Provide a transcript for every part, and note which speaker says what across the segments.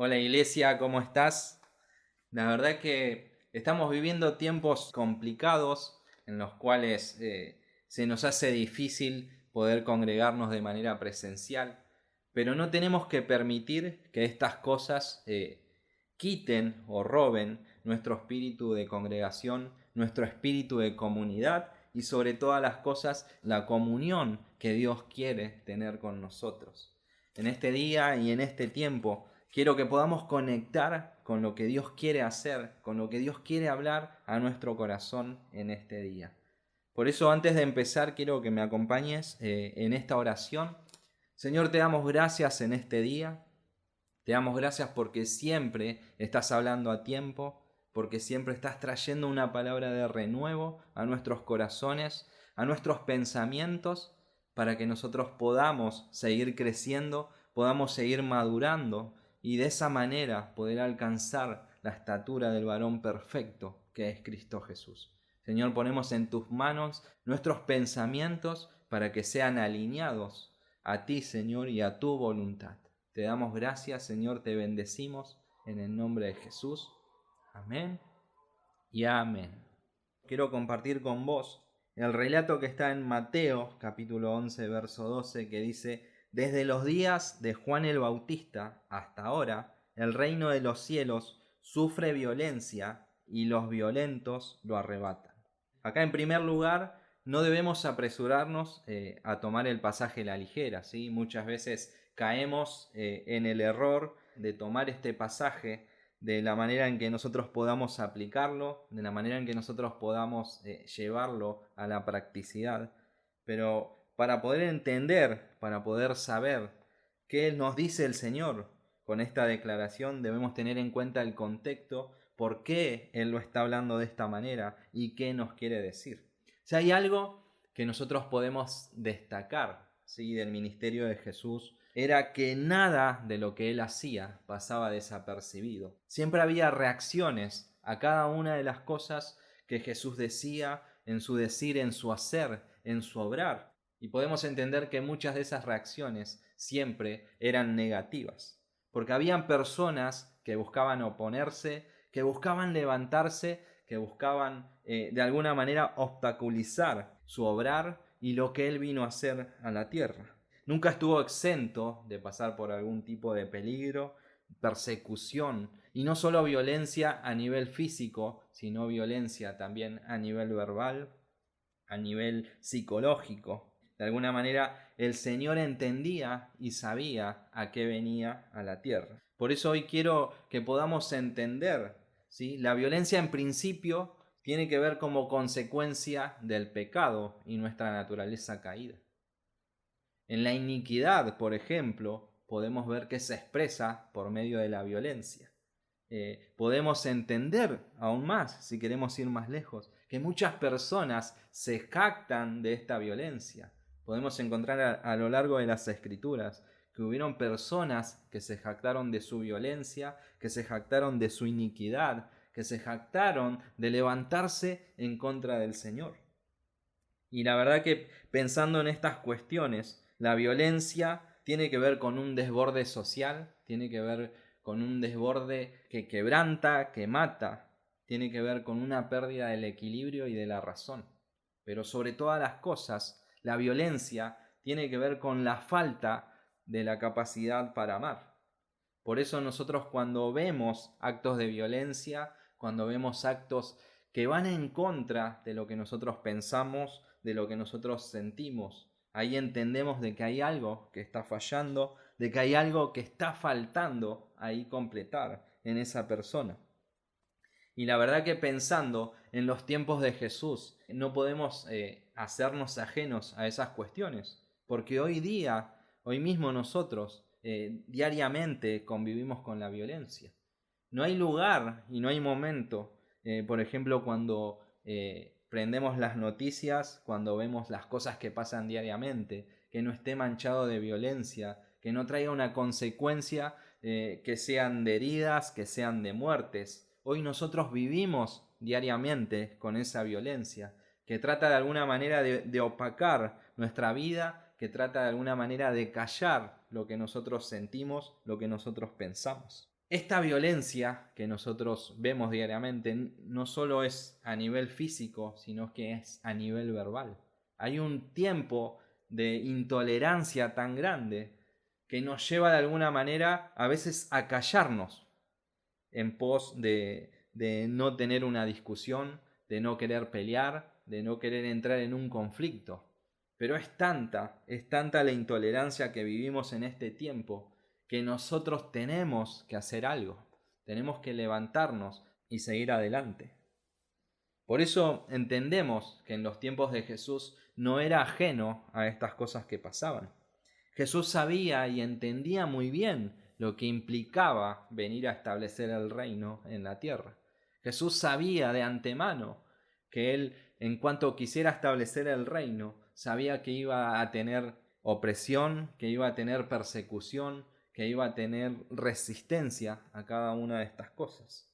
Speaker 1: Hola Iglesia, ¿cómo estás? La verdad que estamos viviendo tiempos complicados en los cuales se nos hace difícil poder congregarnos de manera presencial, pero no tenemos que permitir que estas cosas quiten o roben nuestro espíritu de congregación, nuestro espíritu de comunidad y sobre todas las cosas la comunión que Dios quiere tener con nosotros. En este día y en este tiempo quiero que podamos conectar con lo que Dios quiere hacer, con lo que Dios quiere hablar a nuestro corazón en este día. Por eso, antes de empezar, quiero que me acompañes en esta oración. Señor, te damos gracias en este día. Te damos gracias porque siempre estás hablando a tiempo, porque siempre estás trayendo una palabra de renuevo a nuestros corazones, a nuestros pensamientos, para que nosotros podamos seguir creciendo, podamos seguir madurando y de esa manera poder alcanzar la estatura del varón perfecto que es Cristo Jesús. Señor, ponemos en tus manos nuestros pensamientos para que sean alineados a ti, Señor, y a tu voluntad. Te damos gracias, Señor, te bendecimos en el nombre de Jesús. Amén y amén. Quiero compartir con vos el relato que está en Mateo, capítulo 11, verso 12, que dice: Desde los días de Juan el Bautista hasta ahora, el reino de los cielos sufre violencia y los violentos lo arrebatan. Acá, en primer lugar, no debemos apresurarnos a tomar el pasaje a la ligera, ¿sí? Muchas veces caemos en el error de tomar este pasaje de la manera en que nosotros podamos aplicarlo, de la manera en que nosotros podamos llevarlo a la practicidad. Pero para poder entender, para poder saber qué nos dice el Señor con esta declaración, debemos tener en cuenta el contexto, por qué Él lo está hablando de esta manera y qué nos quiere decir. Si hay algo que nosotros podemos destacar, ¿sí?, del ministerio de Jesús, era que nada de lo que Él hacía pasaba desapercibido. Siempre había reacciones a cada una de las cosas que Jesús decía, en su decir, en su hacer, en su obrar. Y podemos entender que muchas de esas reacciones siempre eran negativas, porque habían personas que buscaban oponerse, que buscaban levantarse, que buscaban de alguna manera obstaculizar su obrar y lo que Él vino a hacer a la tierra. Nunca estuvo exento de pasar por algún tipo de peligro, persecución, y no solo violencia a nivel físico, sino violencia también a nivel verbal, a nivel psicológico. De alguna manera el Señor entendía y sabía a qué venía a la tierra. Por eso hoy quiero que podamos entender, ¿sí? La violencia en principio tiene que ver como consecuencia del pecado y nuestra naturaleza caída. En la iniquidad, por ejemplo, podemos ver que se expresa por medio de la violencia. Podemos entender aún más, si queremos ir más lejos, que muchas personas se jactan de esta violencia. Podemos encontrar a lo largo de las Escrituras que hubieron personas que se jactaron de su violencia, que se jactaron de su iniquidad, que se jactaron de levantarse en contra del Señor. Y la verdad que pensando en estas cuestiones, la violencia tiene que ver con un desborde social, tiene que ver con un desborde que quebranta, que mata, tiene que ver con una pérdida del equilibrio y de la razón. Pero sobre todas las cosas, la violencia tiene que ver con la falta de la capacidad para amar. Por eso nosotros, cuando vemos actos de violencia, cuando vemos actos que van en contra de lo que nosotros pensamos, de lo que nosotros sentimos, ahí entendemos de que hay algo que está fallando, de que hay algo que está faltando ahí completar en esa persona. Y la verdad que pensando en los tiempos de Jesús, no podemos hacernos ajenos a esas cuestiones, porque hoy día, hoy mismo nosotros, diariamente convivimos con la violencia. No hay lugar y no hay momento, por ejemplo, cuando prendemos las noticias, cuando vemos las cosas que pasan diariamente, que no esté manchado de violencia, que no traiga una consecuencia, que sean de heridas, que sean de muertes. Hoy nosotros vivimos diariamente con esa violencia, que trata de alguna manera de opacar nuestra vida, que trata de alguna manera de callar lo que nosotros sentimos, lo que nosotros pensamos. Esta violencia que nosotros vemos diariamente no solo es a nivel físico, sino que es a nivel verbal. Hay un tiempo de intolerancia tan grande que nos lleva de alguna manera a veces a callarnos en pos de no tener una discusión, de no querer pelear, de no querer entrar en un conflicto. Pero es tanta la intolerancia que vivimos en este tiempo que nosotros tenemos que hacer algo, tenemos que levantarnos y seguir adelante. Por eso entendemos que en los tiempos de Jesús no era ajeno a estas cosas que pasaban. Jesús sabía y entendía muy bien lo que implicaba venir a establecer el reino en la tierra. Jesús sabía de antemano que él, en cuanto quisiera establecer el reino, sabía que iba a tener opresión, que iba a tener persecución, que iba a tener resistencia a cada una de estas cosas.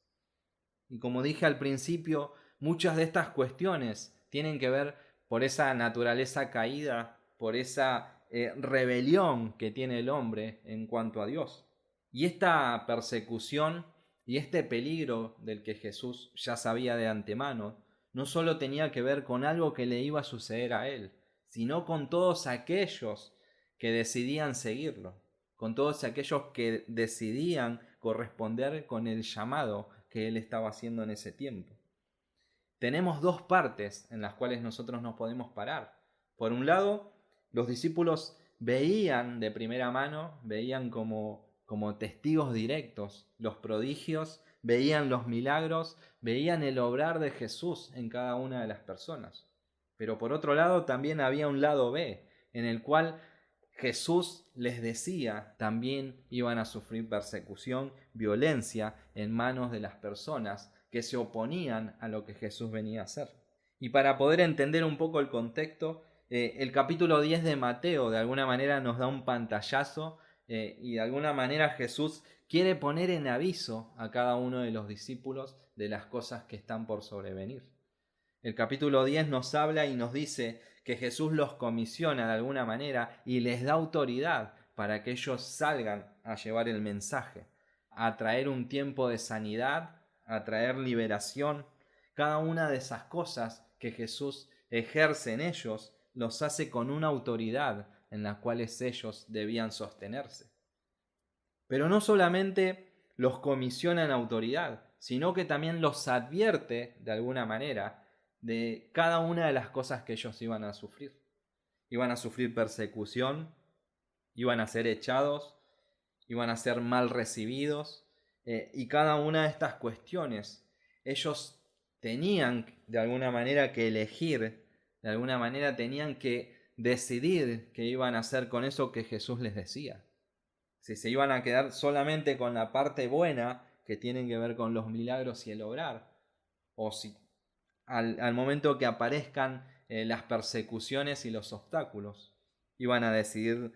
Speaker 1: Y como dije al principio, muchas de estas cuestiones tienen que ver por esa naturaleza caída, por esa rebelión que tiene el hombre en cuanto a Dios. Y esta persecución y este peligro del que Jesús ya sabía de antemano, no solo tenía que ver con algo que le iba a suceder a él, sino con todos aquellos que decidían seguirlo, con todos aquellos que decidían corresponder con el llamado que él estaba haciendo en ese tiempo. Tenemos dos partes en las cuales nosotros nos podemos parar. Por un lado, los discípulos veían de primera mano, veían como testigos directos los prodigios, veían los milagros, veían el obrar de Jesús en cada una de las personas. Pero por otro lado también había un lado B, en el cual Jesús les decía, también iban a sufrir persecución, violencia en manos de las personas que se oponían a lo que Jesús venía a hacer. Y para poder entender un poco el contexto, el capítulo 10 de Mateo de alguna manera nos da un pantallazo y de alguna manera Jesús quiere poner en aviso a cada uno de los discípulos de las cosas que están por sobrevenir. El capítulo 10 nos habla y nos dice que Jesús los comisiona de alguna manera y les da autoridad para que ellos salgan a llevar el mensaje, a traer un tiempo de sanidad, a traer liberación. Cada una de esas cosas que Jesús ejerce en ellos los hace con una autoridad en la cual ellos debían sostenerse. Pero no solamente los comisiona en autoridad, sino que también los advierte de alguna manera de cada una de las cosas que ellos iban a sufrir. Iban a sufrir persecución, iban a ser echados, iban a ser mal recibidos, y cada una de estas cuestiones ellos tenían de alguna manera que elegir, de alguna manera tenían que decidir qué iban a hacer con eso que Jesús les decía. Si se iban a quedar solamente con la parte buena que tienen que ver con los milagros y el obrar, o si al momento que aparezcan las persecuciones y los obstáculos, iban a decidir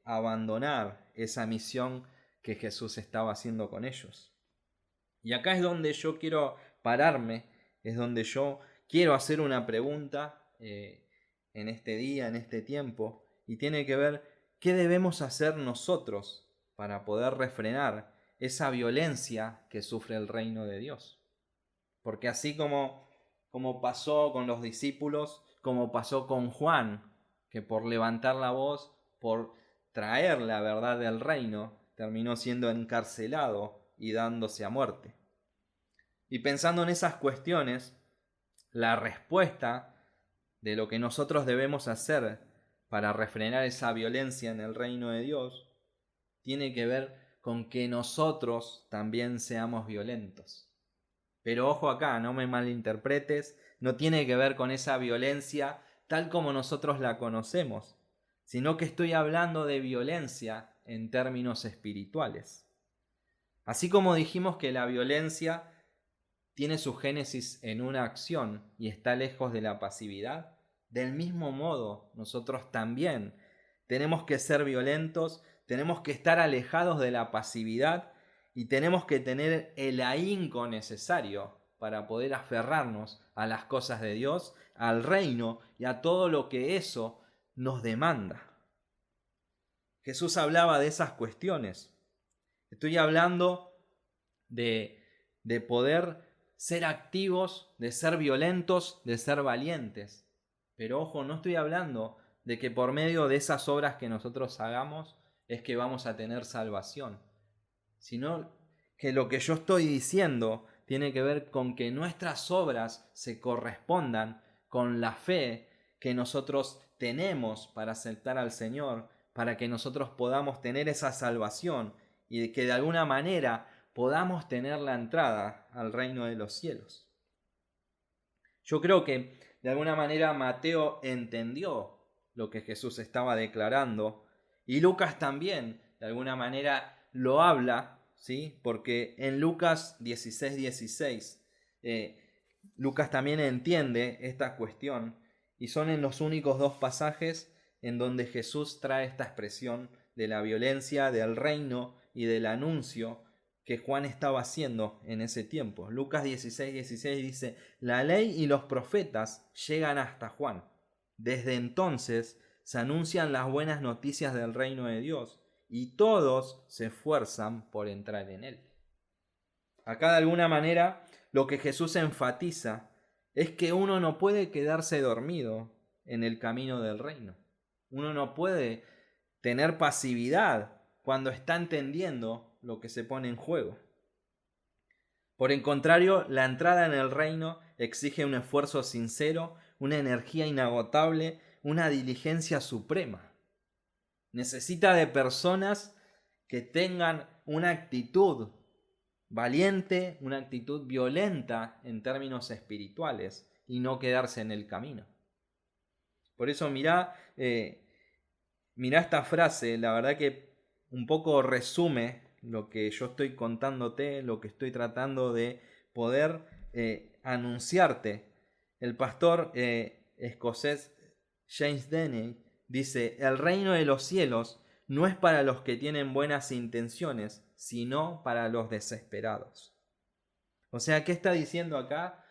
Speaker 1: abandonar esa misión que Jesús estaba haciendo con ellos. Y acá es donde yo quiero pararme, es donde yo quiero hacer una pregunta en este día, en este tiempo, y tiene que ver qué debemos hacer nosotros para poder refrenar esa violencia que sufre el reino de Dios. Porque así como pasó con los discípulos, como pasó con Juan, que por levantar la voz, por traer la verdad del reino, terminó siendo encarcelado y dándose a muerte. Y pensando en esas cuestiones, la respuesta de lo que nosotros debemos hacer para refrenar esa violencia en el reino de Dios tiene que ver con que nosotros también seamos violentos. Pero ojo acá, no me malinterpretes, no tiene que ver con esa violencia tal como nosotros la conocemos, sino que estoy hablando de violencia en términos espirituales. Así como dijimos que la violencia tiene su génesis en una acción y está lejos de la pasividad, del mismo modo nosotros también tenemos que ser violentos, tenemos que estar alejados de la pasividad y tenemos que tener el ahínco necesario para poder aferrarnos a las cosas de Dios, al reino y a todo lo que eso nos demanda. Jesús hablaba de esas cuestiones. Estoy hablando de poder ser activos, de ser violentos, de ser valientes. Pero ojo, no estoy hablando de que por medio de esas obras que nosotros hagamos es que vamos a tener salvación, sino que lo que yo estoy diciendo tiene que ver con que nuestras obras se correspondan con la fe que nosotros tenemos para aceptar al Señor, para que nosotros podamos tener esa salvación y que de alguna manera podamos tener la entrada al reino de los cielos. Yo creo que de alguna manera Mateo entendió lo que Jesús estaba declarando y Lucas también de alguna manera lo habla, ¿sí? Porque en Lucas 16:16 Lucas también entiende esta cuestión y son en los únicos dos pasajes en donde Jesús trae esta expresión de la violencia, del reino y del anuncio que Juan estaba haciendo en ese tiempo. Lucas 16:16 dice: la ley y los profetas llegan hasta Juan. Desde entonces se anuncian las buenas noticias del reino de Dios y todos se esfuerzan por entrar en él. Acá de alguna manera lo que Jesús enfatiza es que uno no puede quedarse dormido en el camino del reino. Uno no puede tener pasividad cuando está entendiendo lo que se pone en juego. Por el contrario, la entrada en el reino exige un esfuerzo sincero, una energía inagotable, una diligencia suprema. Necesita de personas que tengan una actitud valiente, una actitud violenta en términos espirituales y no quedarse en el camino. Por eso mirá esta frase, la verdad que un poco resume lo que yo estoy contándote, lo que estoy tratando de poder anunciarte. El pastor escocés James Denney dice: el reino de los cielos no es para los que tienen buenas intenciones, sino para los desesperados. O sea, ¿qué está diciendo acá?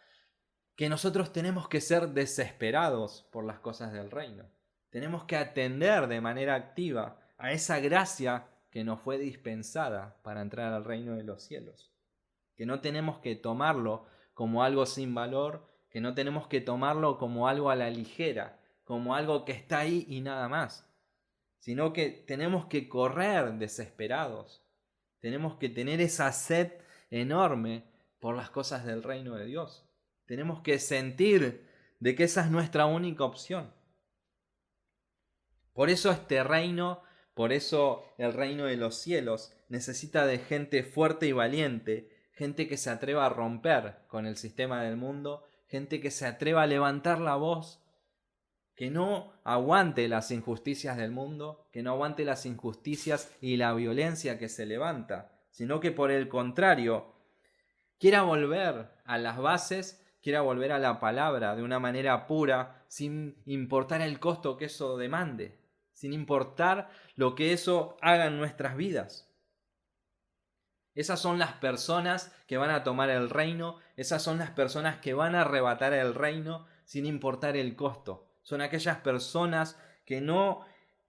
Speaker 1: Que nosotros tenemos que ser desesperados por las cosas del reino. Tenemos que atender de manera activa a esa gracia que nos fue dispensada para entrar al reino de los cielos. Que no tenemos que tomarlo como algo sin valor, que no tenemos que tomarlo como algo a la ligera, como algo que está ahí y nada más, sino que tenemos que correr desesperados. Tenemos que tener esa sed enorme por las cosas del reino de Dios. Tenemos que sentir de que esa es nuestra única opción. Por eso este reino, por eso el reino de los cielos necesita de gente fuerte y valiente, gente que se atreva a romper con el sistema del mundo, gente que se atreva a levantar la voz, que no aguante las injusticias del mundo, que no aguante las injusticias y la violencia que se levanta, sino que por el contrario, quiera volver a las bases, quiera volver a la palabra de una manera pura, sin importar el costo que eso demande, sin importar lo que eso haga en nuestras vidas. Esas son las personas que van a tomar el reino, esas son las personas que van a arrebatar el reino sin importar el costo. Son aquellas personas que no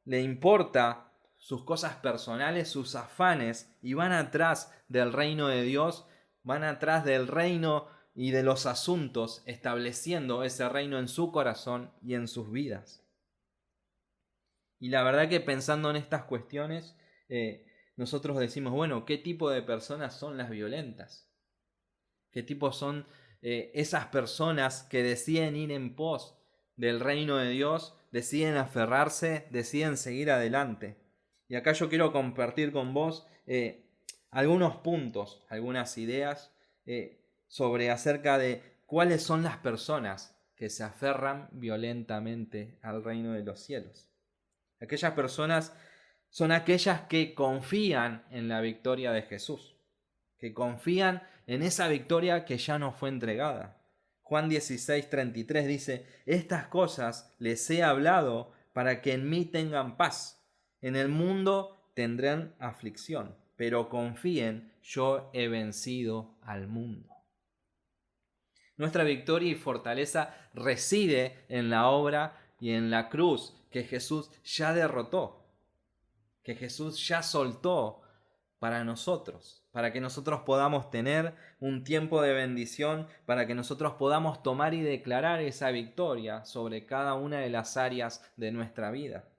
Speaker 1: le importa sus cosas personales, sus afanes, y van atrás del reino de Dios, van atrás del reino y de los asuntos, estableciendo ese reino en su corazón y en sus vidas. Y la verdad que pensando en estas cuestiones, nosotros decimos, bueno, ¿qué tipo de personas son las violentas? ¿Qué tipo son esas personas que deciden ir en pos del reino de Dios, deciden aferrarse, deciden seguir adelante? Y acá yo quiero compartir con vos algunos puntos, algunas ideas sobre acerca de cuáles son las personas que se aferran violentamente al reino de los cielos. Aquellas personas son aquellas que confían en la victoria de Jesús, que confían en esa victoria que ya nos fue entregada. Juan 16:33 dice: estas cosas les he hablado para que en mí tengan paz. En el mundo tendrán aflicción, pero confíen, yo he vencido al mundo. Nuestra victoria y fortaleza reside en la obra y en la cruz que Jesús ya derrotó, que Jesús ya soltó para nosotros, para que nosotros podamos tener un tiempo de bendición, para que nosotros podamos tomar y declarar esa victoria sobre cada una de las áreas de nuestra vida.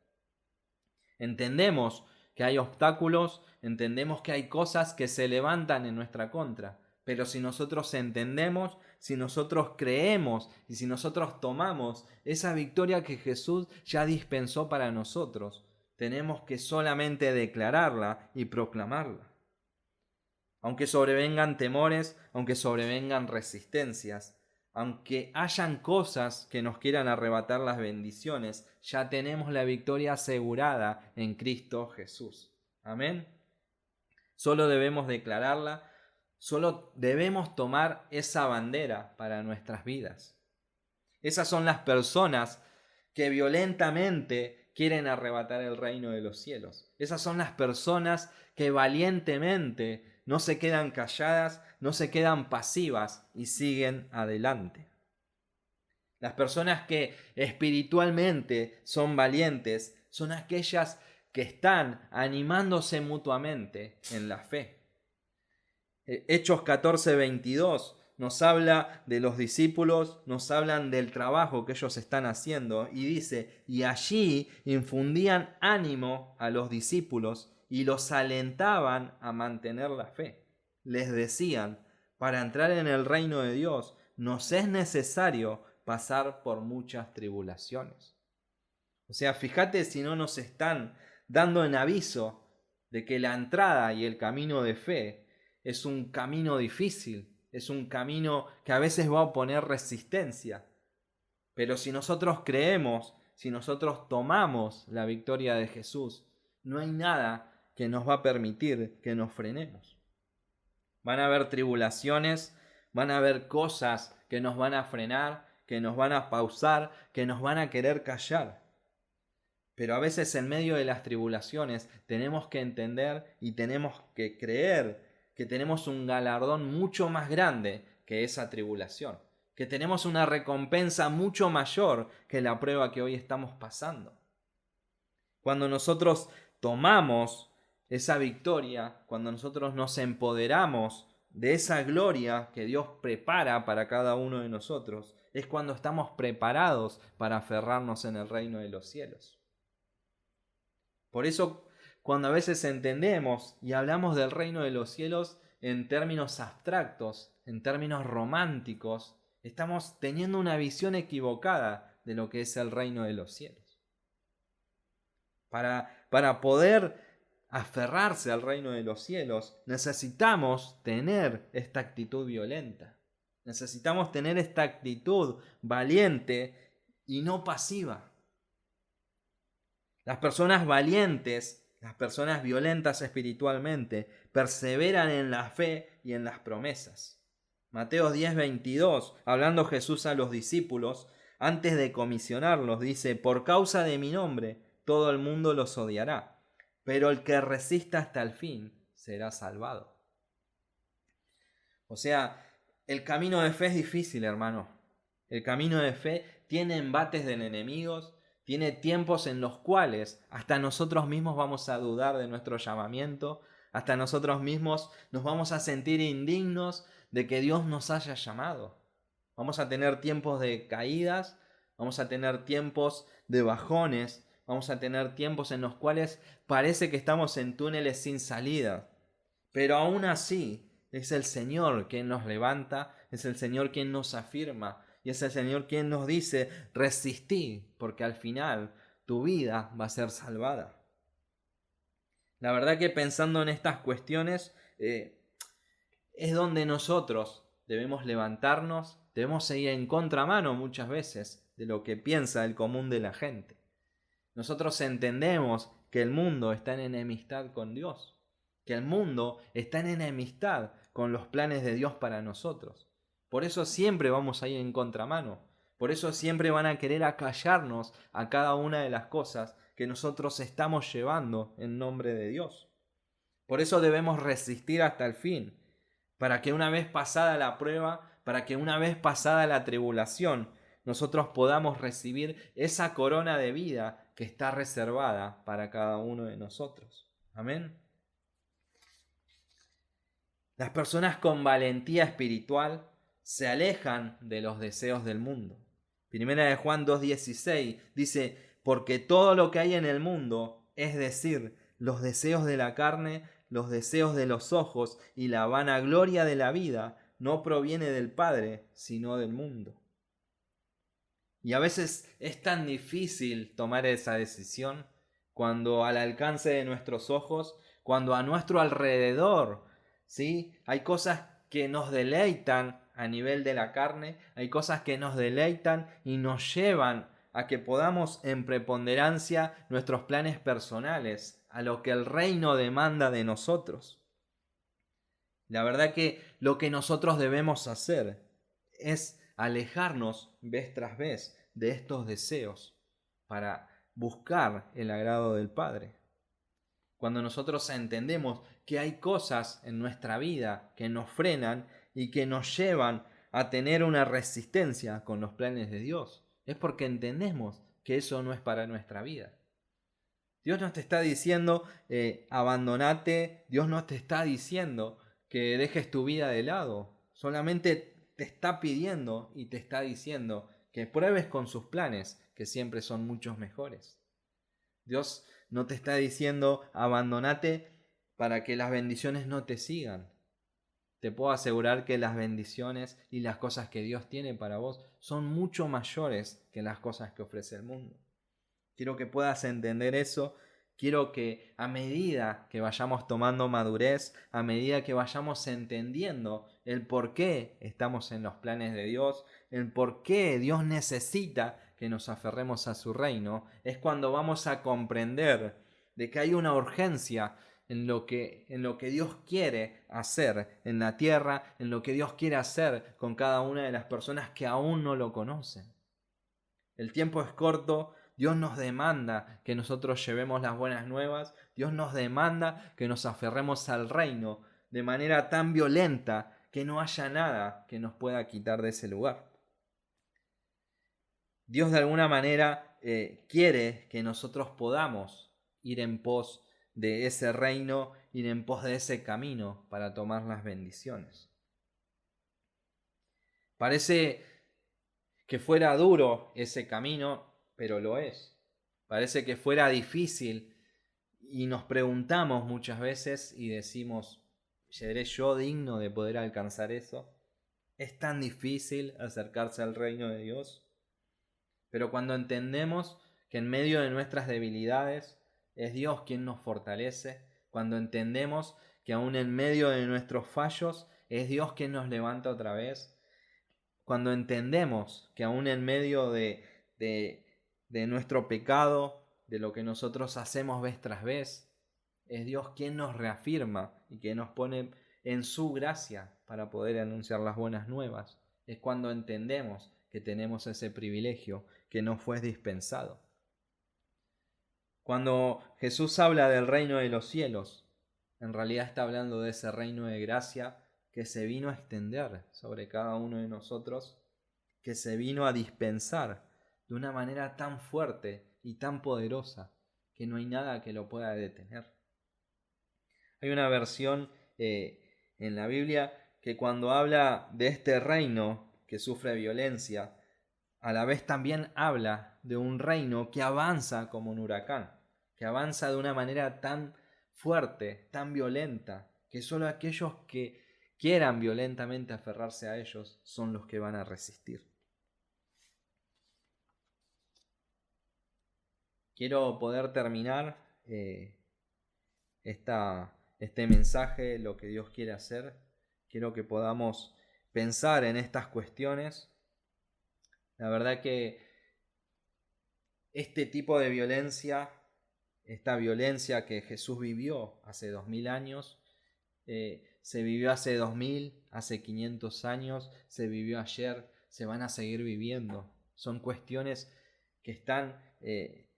Speaker 1: Entendemos que hay obstáculos, entendemos que hay cosas que se levantan en nuestra contra, pero si nosotros entendemos, si nosotros creemos y si nosotros tomamos esa victoria que Jesús ya dispensó para nosotros, tenemos que solamente declararla y proclamarla. Aunque sobrevengan temores, aunque sobrevengan resistencias, aunque hayan cosas que nos quieran arrebatar las bendiciones, ya tenemos la victoria asegurada en Cristo Jesús. Amén. Solo debemos declararla, solo debemos tomar esa bandera para nuestras vidas. Esas son las personas que violentamente quieren arrebatar el reino de los cielos. Esas son las personas que valientemente no se quedan calladas, no se quedan pasivas y siguen adelante. Las personas que espiritualmente son valientes son aquellas que están animándose mutuamente en la fe. Hechos 14:22 nos habla de los discípulos, nos hablan del trabajo que ellos están haciendo y dice, y allí infundían ánimo a los discípulos y los alentaban a mantener la fe. Les decían, para entrar en el reino de Dios nos es necesario pasar por muchas tribulaciones. O sea, fíjate si no nos están dando en aviso de que la entrada y el camino de fe es un camino difícil, es un camino que a veces va a oponer resistencia. Pero si nosotros creemos, si nosotros tomamos la victoria de Jesús, no hay nada que nos va a permitir que nos frenemos. Van a haber tribulaciones, van a haber cosas que nos van a frenar, que nos van a pausar, que nos van a querer callar. Pero a veces en medio de las tribulaciones tenemos que entender y tenemos que creer que tenemos un galardón mucho más grande que esa tribulación, que tenemos una recompensa mucho mayor que la prueba que hoy estamos pasando. Cuando nosotros tomamos esa victoria, cuando nosotros nos empoderamos de esa gloria que Dios prepara para cada uno de nosotros, es cuando estamos preparados para aferrarnos en el reino de los cielos. Por eso, cuando a veces entendemos y hablamos del reino de los cielos en términos abstractos, en términos románticos, estamos teniendo una visión equivocada de lo que es el reino de los cielos. Para poder aferrarse al reino de los cielos, necesitamos tener esta actitud violenta. Necesitamos tener esta actitud valiente y no pasiva. Las personas valientes, las personas violentas espiritualmente, perseveran en la fe y en las promesas. Mateo 10:22, hablando Jesús a los discípulos, antes de comisionarlos, dice, por causa de mi nombre, todo el mundo los odiará, pero el que resista hasta el fin será salvado. O sea, el camino de fe es difícil, hermano. El camino de fe tiene embates de enemigos, tiene tiempos en los cuales hasta nosotros mismos vamos a dudar de nuestro llamamiento, hasta nosotros mismos nos vamos a sentir indignos de que Dios nos haya llamado. Vamos a tener tiempos de caídas, vamos a tener tiempos de bajones, vamos a tener tiempos en los cuales parece que estamos en túneles sin salida. Pero aún así es el Señor quien nos levanta, es el Señor quien nos afirma, y es el Señor quien nos dice, resistí, porque al final tu vida va a ser salvada. La verdad que pensando en estas cuestiones, es donde nosotros debemos levantarnos, debemos seguir en contramano muchas veces de lo que piensa el común de la gente. Nosotros entendemos que el mundo está en enemistad con Dios, que el mundo está en enemistad con los planes de Dios para nosotros. Por eso siempre vamos a ir en contramano. Por eso siempre van a querer acallarnos a cada una de las cosas que nosotros estamos llevando en nombre de Dios. Por eso debemos resistir hasta el fin, para que una vez pasada la prueba, para que una vez pasada la tribulación, nosotros podamos recibir esa corona de vida que está reservada para cada uno de nosotros. Amén. Las personas con valentía espiritual se alejan de los deseos del mundo. Primera de Juan 2:16 dice, porque todo lo que hay en el mundo, es decir, los deseos de la carne, los deseos de los ojos y la vanagloria de la vida, no proviene del Padre, sino del mundo. Y a veces es tan difícil tomar esa decisión cuando al alcance de nuestros ojos, cuando a nuestro alrededor, ¿sí? Hay cosas que nos deleitan a nivel de la carne, hay cosas que nos deleitan y nos llevan a que podamos en preponderancia nuestros planes personales, a lo que el reino demanda de nosotros. La verdad que lo que nosotros debemos hacer es alejarnos vez tras vez de estos deseos para buscar el agrado del Padre. Cuando nosotros entendemos que hay cosas en nuestra vida que nos frenan y que nos llevan a tener una resistencia con los planes de Dios, es porque entendemos que eso no es para nuestra vida. Dios no te está diciendo abandonate, Dios no te está diciendo que dejes tu vida de lado, solamente te está pidiendo y te está diciendo que pruebes con sus planes, que siempre son muchos mejores. Dios no te está diciendo abandonate para que las bendiciones no te sigan. Te puedo asegurar que las bendiciones y las cosas que Dios tiene para vos son mucho mayores que las cosas que ofrece el mundo. Quiero que puedas entender eso. Quiero que a medida que vayamos tomando madurez, a medida que vayamos entendiendo el por qué estamos en los planes de Dios, el por qué Dios necesita que nos aferremos a su reino, es cuando vamos a comprender de que hay una urgencia en lo que Dios quiere hacer en la tierra, en lo que Dios quiere hacer con cada una de las personas que aún no lo conocen. El tiempo es corto. Dios nos demanda que nosotros llevemos las buenas nuevas. Dios nos demanda que nos aferremos al reino de manera tan violenta que no haya nada que nos pueda quitar de ese lugar. Dios de alguna manera quiere que nosotros podamos ir en pos de ese reino, ir en pos de ese camino para tomar las bendiciones. Parece que fuera duro ese camino, pero lo es. Parece que fuera difícil y nos preguntamos muchas veces y decimos, ¿seré yo digno de poder alcanzar eso? ¿Es tan difícil acercarse al reino de Dios? Pero cuando entendemos que en medio de nuestras debilidades es Dios quien nos fortalece, cuando entendemos que aún en medio de nuestros fallos es Dios quien nos levanta otra vez, cuando entendemos que aún en medio de nuestro pecado, de lo que nosotros hacemos vez tras vez, es Dios quien nos reafirma y que nos pone en su gracia para poder anunciar las buenas nuevas. Es cuando entendemos que tenemos ese privilegio que nos fue dispensado. Cuando Jesús habla del reino de los cielos, en realidad está hablando de ese reino de gracia que se vino a extender sobre cada uno de nosotros, que se vino a dispensar de una manera tan fuerte y tan poderosa que no hay nada que lo pueda detener. Hay una versión en la Biblia que cuando habla de este reino que sufre violencia, a la vez también habla de un reino que avanza como un huracán, que avanza de una manera tan fuerte, tan violenta, que solo aquellos que quieran violentamente aferrarse a ellos son los que van a resistir. Quiero poder terminar este mensaje, lo que Dios quiere hacer. Quiero que podamos pensar en estas cuestiones. La verdad que este tipo de violencia, esta violencia que Jesús vivió hace 2000 años, se vivió hace 2000, hace 500 años, se vivió ayer, se van a seguir viviendo. Son cuestiones que están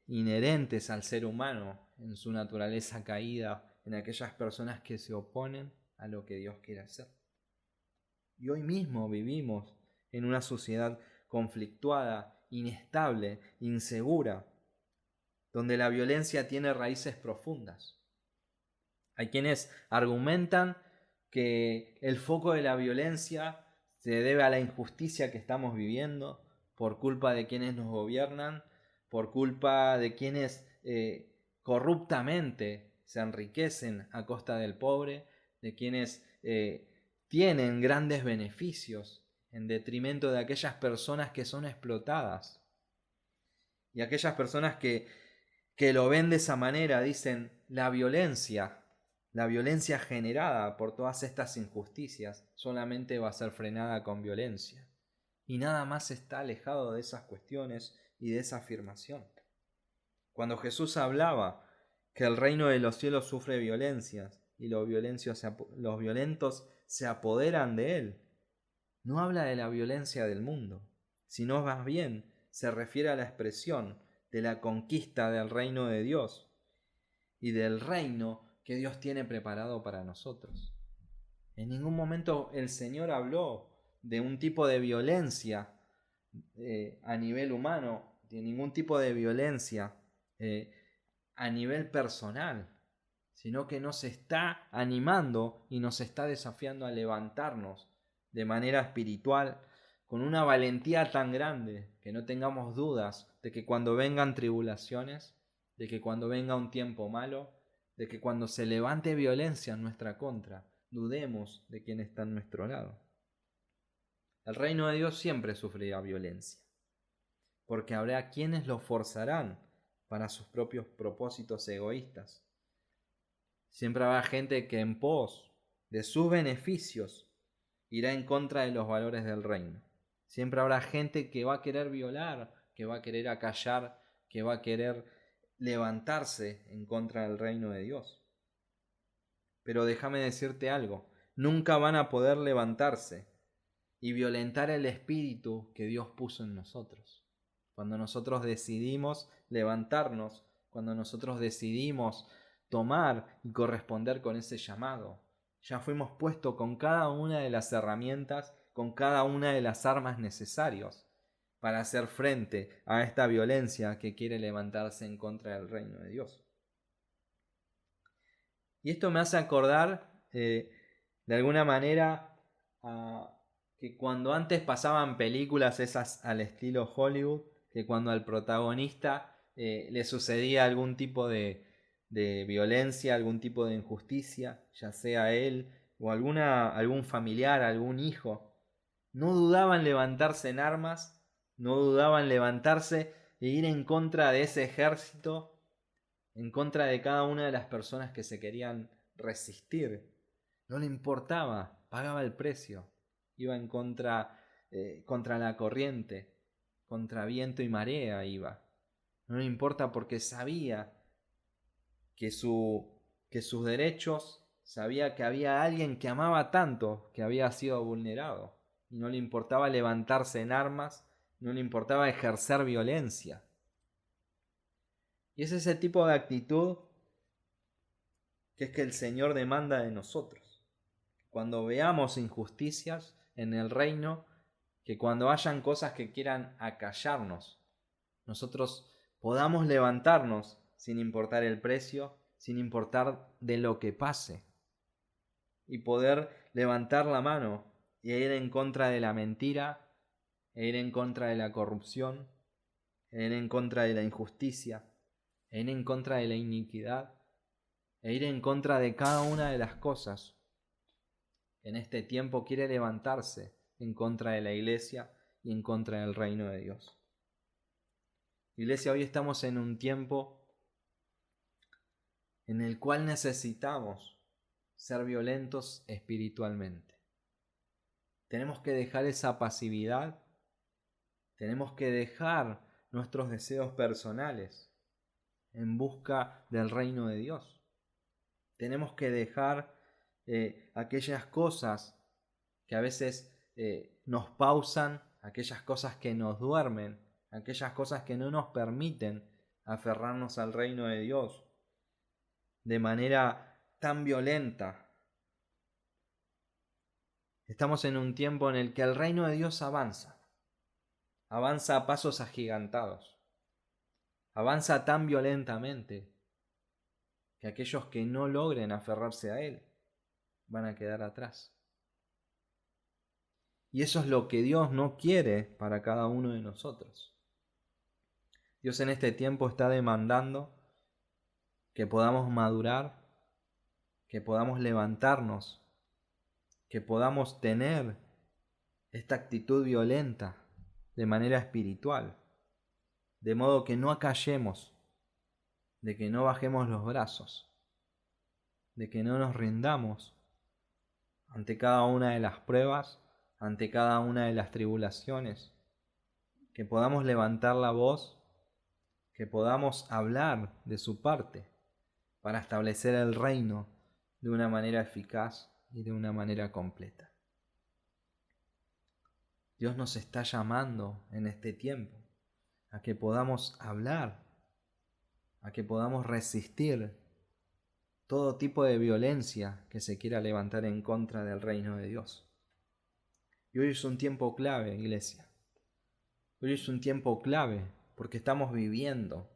Speaker 1: inherentes al ser humano, en su naturaleza caída, en aquellas personas que se oponen a lo que Dios quiere hacer. Y hoy mismo vivimos en una sociedad conflictuada, inestable, insegura, donde la violencia tiene raíces profundas. Hay quienes argumentan que el foco de la violencia se debe a la injusticia que estamos viviendo por culpa de quienes nos gobiernan, por culpa de quienes corruptamente se enriquecen a costa del pobre, de quienes tienen grandes beneficios en detrimento de aquellas personas que son explotadas. Y aquellas personas que lo ven de esa manera dicen la violencia generada por todas estas injusticias solamente va a ser frenada con violencia. Y nada más está alejado de esas cuestiones y de esa afirmación. Cuando Jesús hablaba que el reino de los cielos sufre violencias y los violentos se apoderan de él, no habla de la violencia del mundo, sino más bien se refiere a la expresión de la conquista del reino de Dios y del reino que Dios tiene preparado para nosotros. En ningún momento el Señor habló de un tipo de violencia a nivel humano, de ningún tipo de violencia a nivel personal, sino que nos está animando y nos está desafiando a levantarnos de manera espiritual con una valentía tan grande que no tengamos dudas de que cuando vengan tribulaciones, de que cuando venga un tiempo malo, de que cuando se levante violencia en nuestra contra, dudemos de quién está en nuestro lado. El reino de Dios siempre sufrirá violencia, porque habrá quienes lo forzarán para sus propios propósitos egoístas. Siempre habrá gente que en pos de sus beneficios irá en contra de los valores del reino. Siempre habrá gente que va a querer violar, que va a querer acallar, que va a querer levantarse en contra del reino de Dios. Pero déjame decirte algo, nunca van a poder levantarse y violentar el espíritu que Dios puso en nosotros. Cuando nosotros decidimos levantarnos, cuando nosotros decidimos tomar y corresponder con ese llamado, ya fuimos puestos con cada una de las herramientas, con cada una de las armas necesarias para hacer frente a esta violencia que quiere levantarse en contra del reino de Dios. Y esto me hace acordar de alguna manera que cuando antes pasaban películas esas al estilo Hollywood, que cuando al protagonista le sucedía algún tipo de violencia, algún tipo de injusticia, ya sea él o algún familiar, algún hijo, no dudaban levantarse en armas, no dudaban levantarse e ir en contra de ese ejército, en contra de cada una de las personas que se querían resistir. No le importaba, pagaba el precio, iba en contra la corriente, contra viento y marea iba. No le importa porque sabía que sus derechos, sabía que había alguien que amaba tanto que había sido vulnerado. Y no le importaba levantarse en armas, no le importaba ejercer violencia. Y es ese tipo de actitud que es que el Señor demanda de nosotros. Cuando veamos injusticias en el reino, que cuando hayan cosas que quieran acallarnos, nosotros podamos levantarnos sin importar el precio, sin importar de lo que pase, y poder levantar la mano y ir en contra de la mentira, e ir en contra de la corrupción, e ir en contra de la injusticia, e ir en contra de la iniquidad, e ir en contra de cada una de las cosas que en este tiempo quiere levantarse en contra de la iglesia y en contra del reino de Dios. Iglesia, hoy estamos en un tiempo en el cual necesitamos ser violentos espiritualmente. Tenemos que dejar esa pasividad, tenemos que dejar nuestros deseos personales en busca del reino de Dios. Tenemos que dejar aquellas cosas que a veces nos pausan, aquellas cosas que nos duermen, aquellas cosas que no nos permiten aferrarnos al reino de Dios de manera tan violenta. Estamos en un tiempo en el que el reino de Dios avanza a pasos agigantados, avanza tan violentamente que aquellos que no logren aferrarse a él van a quedar atrás. Y eso es lo que Dios no quiere para cada uno de nosotros. Dios en este tiempo está demandando que podamos madurar, que podamos levantarnos, que podamos tener esta actitud violenta de manera espiritual, de modo que no acallemos, de que no bajemos los brazos, de que no nos rindamos ante cada una de las pruebas, ante cada una de las tribulaciones, que podamos levantar la voz, que podamos hablar de su parte para establecer el reino de una manera eficaz y de una manera completa. Dios nos está llamando en este tiempo a que podamos hablar, a que podamos resistir todo tipo de violencia que se quiera levantar en contra del reino de Dios. Y hoy es un tiempo clave, iglesia. Hoy es un tiempo clave porque estamos viviendo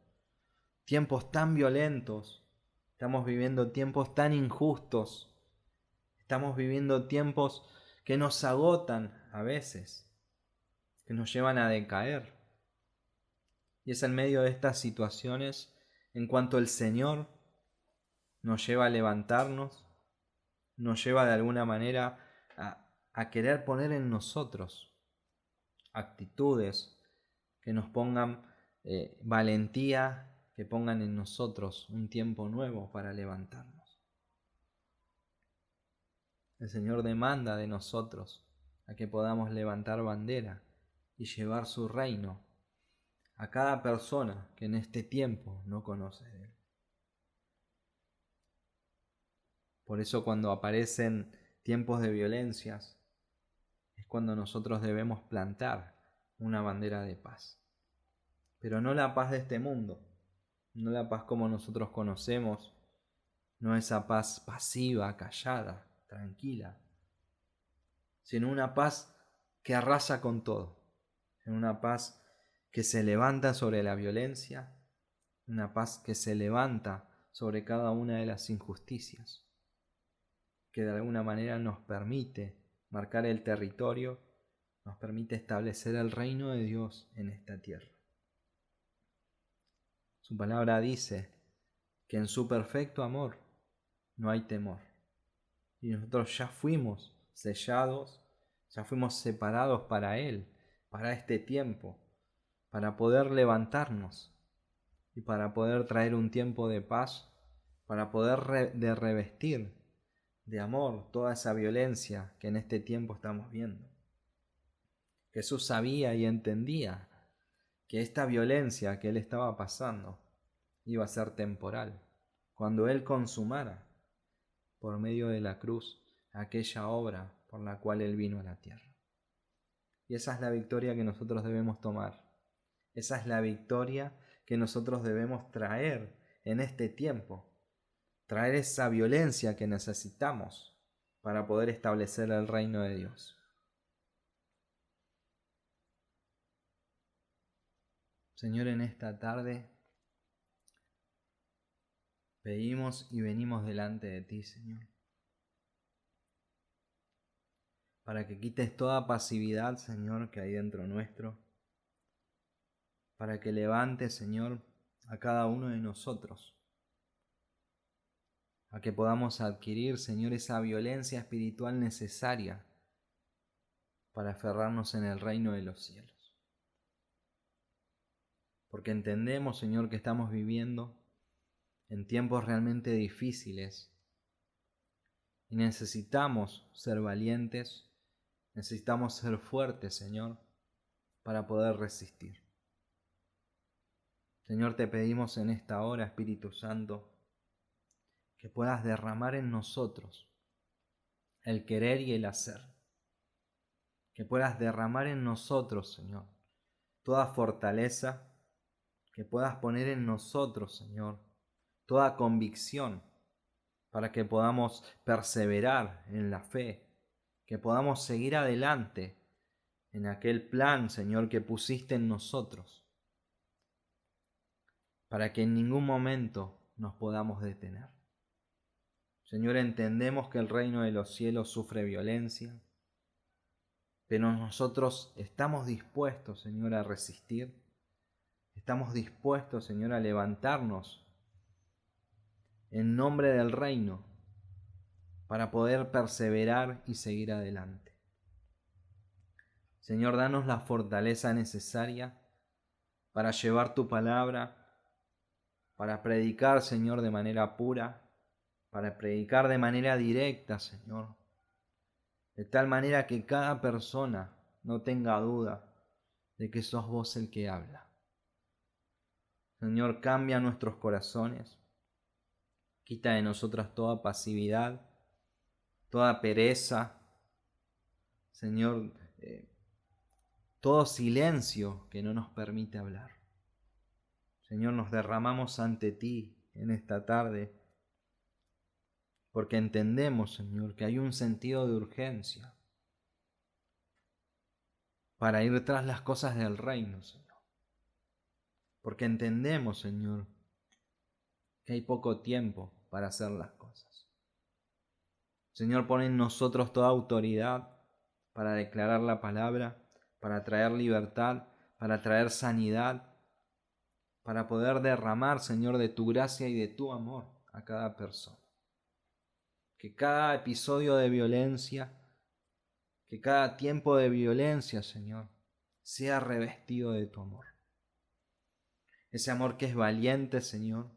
Speaker 1: tiempos tan violentos, estamos viviendo tiempos tan injustos, estamos viviendo tiempos que nos agotan a veces, que nos llevan a decaer. Y es en medio de estas situaciones en cuanto el Señor nos lleva a levantarnos, nos lleva de alguna manera a querer poner en nosotros actitudes que nos pongan valentía, que pongan en nosotros un tiempo nuevo para levantarnos. El Señor demanda de nosotros a que podamos levantar bandera y llevar su reino a cada persona que en este tiempo no conoce de Él. Por eso cuando aparecen tiempos de violencias, es cuando nosotros debemos plantar una bandera de paz. Pero no la paz de este mundo, no la paz como nosotros conocemos, no esa paz pasiva, callada, tranquila, sino una paz que arrasa con todo, una paz que se levanta sobre la violencia, una paz que se levanta sobre cada una de las injusticias, que de alguna manera nos permite marcar el territorio, nos permite establecer el reino de Dios en esta tierra. Su palabra dice que en su perfecto amor no hay temor. Y nosotros ya fuimos sellados, ya fuimos separados para Él, para este tiempo, para poder levantarnos y para poder traer un tiempo de paz, para poder revestir de amor toda esa violencia que en este tiempo estamos viendo. Jesús sabía y entendía que esta violencia que Él estaba pasando iba a ser temporal, cuando Él consumara por medio de la cruz aquella obra por la cual Él vino a la tierra. Y esa es la victoria que nosotros debemos tomar. Esa es la victoria que nosotros debemos traer en este tiempo. Traer esa violencia que necesitamos para poder establecer el reino de Dios. Señor, en esta tarde pedimos y venimos delante de ti, Señor, para que quites toda pasividad, Señor, que hay dentro nuestro, para que levantes, Señor, a cada uno de nosotros, a que podamos adquirir, Señor, esa violencia espiritual necesaria para aferrarnos en el reino de los cielos. Porque entendemos, Señor, que estamos viviendo en tiempos realmente difíciles y necesitamos ser valientes, necesitamos ser fuertes, Señor, para poder resistir. Señor, te pedimos en esta hora, Espíritu Santo, que puedas derramar en nosotros el querer y el hacer. Que puedas derramar en nosotros, Señor, toda fortaleza, que puedas poner en nosotros, Señor, toda convicción para que podamos perseverar en la fe, que podamos seguir adelante en aquel plan, Señor, que pusiste en nosotros, para que en ningún momento nos podamos detener. Señor, entendemos que el reino de los cielos sufre violencia, pero nosotros estamos dispuestos, Señor, a resistir. Estamos dispuestos, Señor, a levantarnos en nombre del reino para poder perseverar y seguir adelante. Señor, danos la fortaleza necesaria para llevar tu palabra, para predicar, Señor, de manera pura, para predicar de manera directa, Señor, de tal manera que cada persona no tenga duda de que sos vos el que habla. Señor, cambia nuestros corazones, quita de nosotras toda pasividad, toda pereza, Señor, todo silencio que no nos permite hablar. Señor, nos derramamos ante ti en esta tarde, porque entendemos, Señor, que hay un sentido de urgencia para ir tras las cosas del reino, Señor. Porque entendemos, Señor, que hay poco tiempo para hacer las cosas. Señor, pon en nosotros toda autoridad para declarar la palabra, para traer libertad, para traer sanidad, para poder derramar, Señor, de tu gracia y de tu amor a cada persona. Que cada episodio de violencia, que cada tiempo de violencia, Señor, sea revestido de tu amor. Ese amor que es valiente, Señor.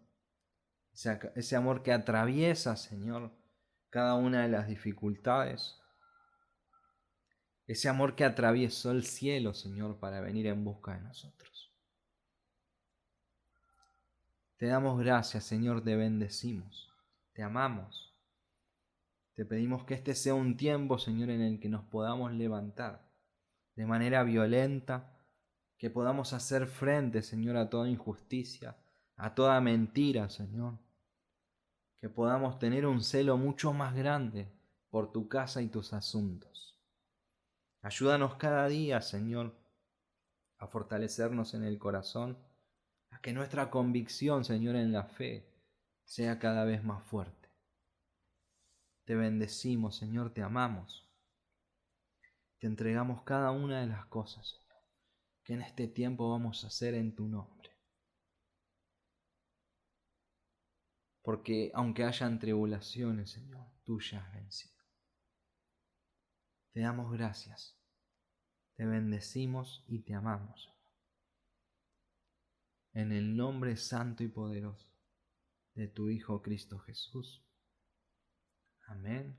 Speaker 1: Ese amor que atraviesa, Señor, cada una de las dificultades. Ese amor que atravesó el cielo, Señor, para venir en busca de nosotros. Te damos gracias, Señor, te bendecimos, te amamos. Te pedimos que este sea un tiempo, Señor, en el que nos podamos levantar de manera violenta, que podamos hacer frente, Señor, a toda injusticia, a toda mentira, Señor. Que podamos tener un celo mucho más grande por tu casa y tus asuntos. Ayúdanos cada día, Señor, a fortalecernos en el corazón, a que nuestra convicción, Señor, en la fe sea cada vez más fuerte. Te bendecimos, Señor, te amamos. Te entregamos cada una de las cosas, Señor, que en este tiempo vamos a hacer en tu nombre. Porque aunque hayan tribulaciones, Señor, tú ya has vencido. Te damos gracias, te bendecimos y te amamos. En el nombre santo y poderoso de tu Hijo Cristo Jesús. Amén.